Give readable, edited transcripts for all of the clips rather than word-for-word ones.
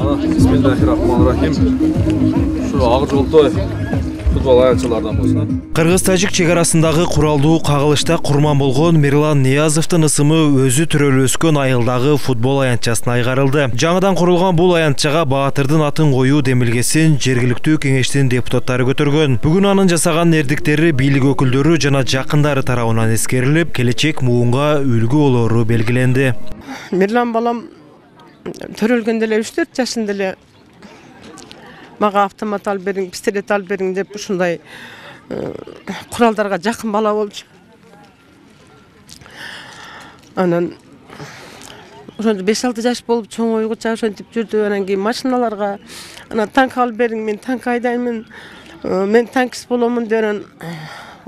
Bismillahirrahmanirrahim. Şu Ак Жолтой futbol ayançılardan bolsun. Кыргыз-тажик чегарасындагы куралдуу кагылышта курман болгон Мирлан Ниязовдун ысымы өзү төрөлүп өскөн айылдагы футбол аянтчасына айгарылды. Жаңыдан курулган бул аянтчага баатырдын атын коюу демилгесин жергиликтүү кеңештин депутаттары көтөргөн. Бүгүн анын жасаган эрдиктери бийлик өкүлдөрү жана жакындары тарабынан эскерилип, келечек муунга үлгү болору белгиленди. Мирлан балам төрөлгөндө эле 3-4 жашында эле мага автомат алып бериң, пистолет алып бериң деп ушундай куралдарга жакын бала болчу. Анан ошондо 5-6 жаш болуп чоңойгуча ошентип жүрдү. Анан кийин машиналарга анан танк алып бериң, мен танк айдаймын, мен танкист боломун деген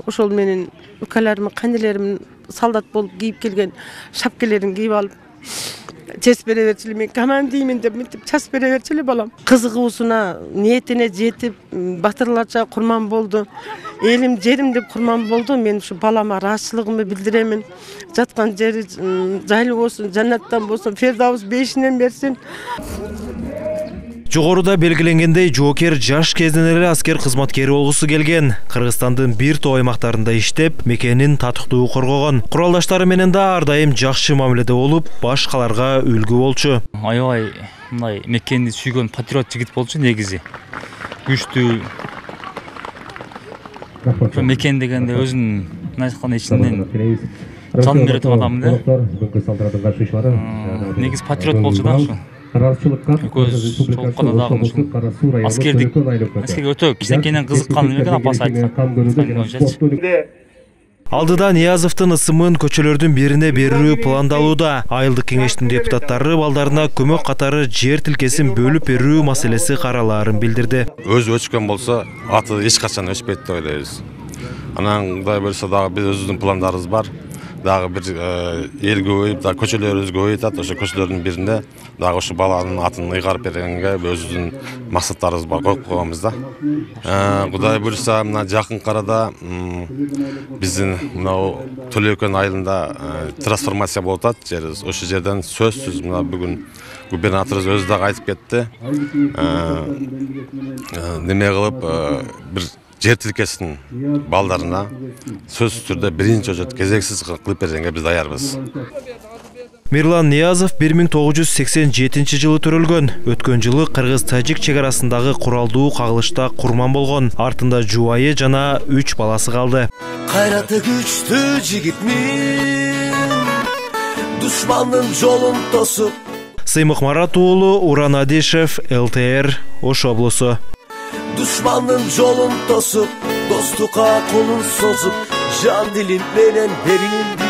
ошол менин укаларым, канелерим солдат болуп кийип келген шапкелерин кийип алып чест бере берчүлү, мен командиймин деп мынтип чест бере берчүлү балам. Кызыгуусуна, ниетине жетип, батырларча курман болду. Элим, жерим деп курман болду. Мен ушу балама ыраазычылыгымды билдиремин. Жаткан жери жайлуу болсун, жаннаттан болсун, Фердаус бешинен берсин. Жогоруда белгиленгендей, жоокер жаш кезинен эле аскер кызматкери болгусу келген. Кыргызстандын бир топ аймактарында иштеп, мекенин татыктуу коргогон. Куралдаштары менен да ар дайым жакшы мамиледе болуп, башкаларга үлгү болчу. Аябай мындай мекенди сүйгөн патриот жигит болчу негизи. Күчтүү. Мекен дегенде өзүнүн айткан ичинден жан берет адам да. Негизи патриот болчу да ушу. Аскерге өтө кичинекейинен кызыккан экен апасы айткан. Алдыда Ниязовдун ысымын көчөлөрдүн бирине берүү пландалууда. Айылдык кеңештин депутаттары балдарына көмөк катары жер тилкесин бөлүп берүү маселеси каралаарын билдирди. Өзү өчкөн болсо, аты эч качан өчпөйт деп ойлойбуз. Анан Кудай буйрса дагы биз өзүбүздүн пландарыбыз бар. Дагы бир эл көбөйүп, дагы көчөлөрүбүз көбөйүп атат. Ошо көчөлөрдүн биринде дагы ошо баланын атын ыйгарып бергенге өзүбүздүн максаттарыбыз бар, коюп койгонбуз да. Кудай буйрса, мына жакынкы арада биздин мына Төлөкөн айылында трансформация болуп атат жерибиз. Ошол жерден сөзсүз мына бүгүн губернаторубуз өзү дагы айтып кетти. Неме кылып бир жер тилкесин балдарына сөзсүз түрдө биринчи очот кезексиз кылып бергенге биз даярбыз. Мирлан Ниязов 1987 жылы төрөлгөн. Өткөн жылы Кыргыз-тажик чегарасындагы куралдуу кагылышта курман болгон. Артында жубайы жана 3 баласы калды. Кайраты күчтүү жигитмин, душмандын жолун тосуп. Сыймык Марат уулу, Уран Адишев, ЛТР, Ош облусу. Düşmanın yolun tosup, dostluğa kolun sozup, can dilim menen verildi.